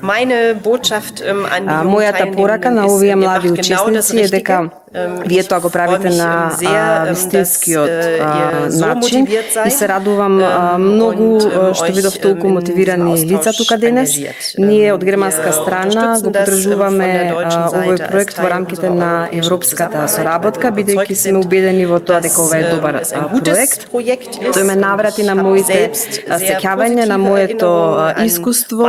Meine Botschaft an die Мојата порака на овие млади учесници е дека вие тоа го правите на вистинскиот начин и се радувам многу што видов толку мотивирани лица тука денес. Ние од германска страна го поддржуваме овој проект во рамките на европската соработка, бидејќи сме убедени во тоа дека ова е добар проект. Тој ме наврати на моите сеќавања, на моето искуство,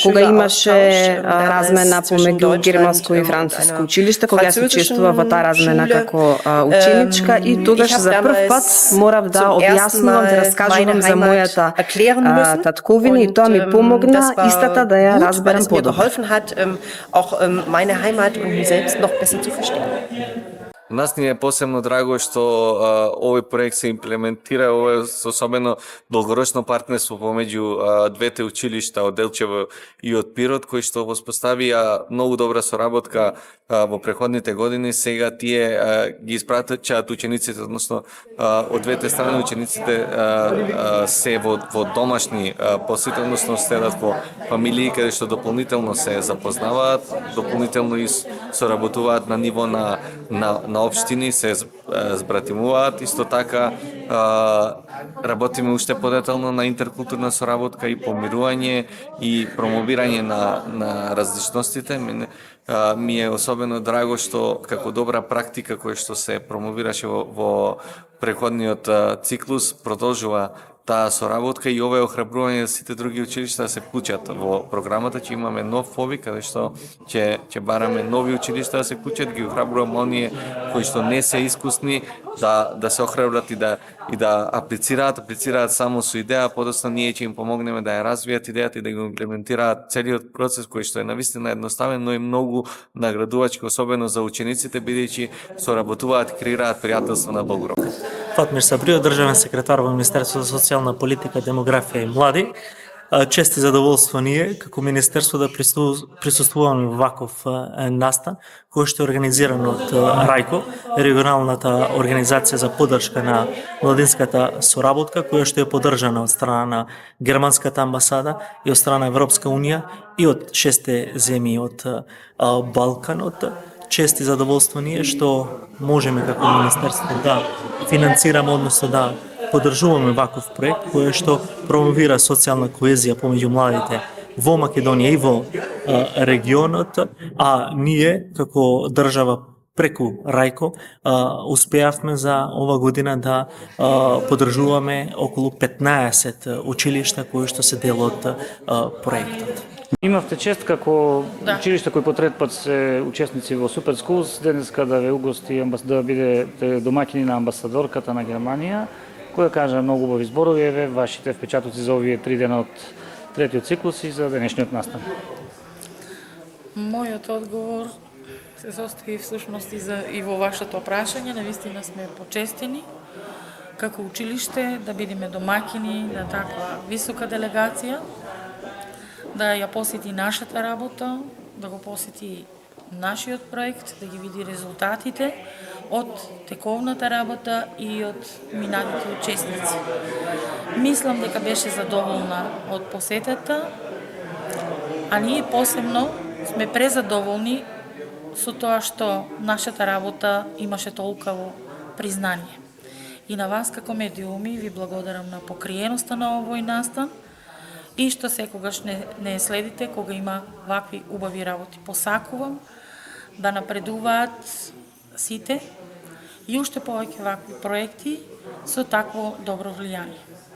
кога имаше размена помеѓу германско и француско училиште, кога се учествува во таа размена како ученичка и тогаш за прв пат морав да објаснувам, да раскажувам за мојата татковина и тоа ми помогна истата да ја разберам подобро. Нас ни е посебно драго што овој проект се имплементира, ова е особено долгорочно партнерство помеѓу двете училишта од Делчево и од Пирот, кои што воспоставија многу добра соработка во преходните години. Сега тие ги испратачаат учениците, односно од двете страни учениците се во домашни посети, односно седат во фамилии каде што дополнително се запознаваат, дополнително и соработуваат на ниво на општини, се збратимуваат. Исто така работиме уште подетално на интеркултурна соработка и помирување и промовирање на различностите. Ми е особено драго што како добра практика која што се промовираше во преходниот циклус продолжува таа соработка и ова е охрабрување за сите други училишта да се вклучат во програмата. Ќе имаме нов повик каде што ќе бараме нови училишта да се вклучат, ги охрабруваме оние кои што не се искусни да се охрабрат и да аплицираат само со идеја, подоцна ние ќе им помогнеме да ја развијат идејата и да го имплементираат целиот процес кој што е навистина едноставен, но и многу наградувачки, особено за учениците, бидејќи соработуваат и креираат пријателство на долг рок. Фатмир Сабрио, државен секретар во Министерството за социјална политика, демографија и млади. Чест и задоволство ние како Министерство да присуствуваме во ваков настан, кој што е организиран од РАјКО, регионалната организација за поддршка на младинската соработка, која што е поддржана од страна на германската амбасада и од страна Европска унија и од 6 земји од Балканот. Чест и задоволство ние што можеме како Министерство да финансираме, односно да поддржуваме ваков проект кој што промовира социјална коезија помеѓу младите во Македонија и во регионот, а ние како држава преку РАјКО успеавме за ова година да поддржуваме околу 15 училишта кои што се дел од проектот. Имавте чест како училиште кои по трет пат се учесници во Супер Скулс денеска да ве угости да бидете домаќини на амбасадорката на Германија, која кажа многу убави зборови, еве вашите впечатоци за овие 3 дена од третиот циклус и за денешниот настан. Мојот одговор се состои всушност и во вашето прашање. Навистина сме почестени како училиште да бидеме домаќини на таква висока делегација, да ја посети нашата работа, да го посети нашиот проект, да ги види резултатите од тековната работа и од минатите учесници. Мислам дека беше задоволна од посетата, а ние посебно сме презадоволни со тоа што нашата работа имаше толкаво признание. И на вас како медиуми ви благодарам на покриеноста на овој настан и што секогаш не следите кога има вакви убави работи. Посакувам да напредуваат сите и уште повеќе вакви проекти со такво добро влијание.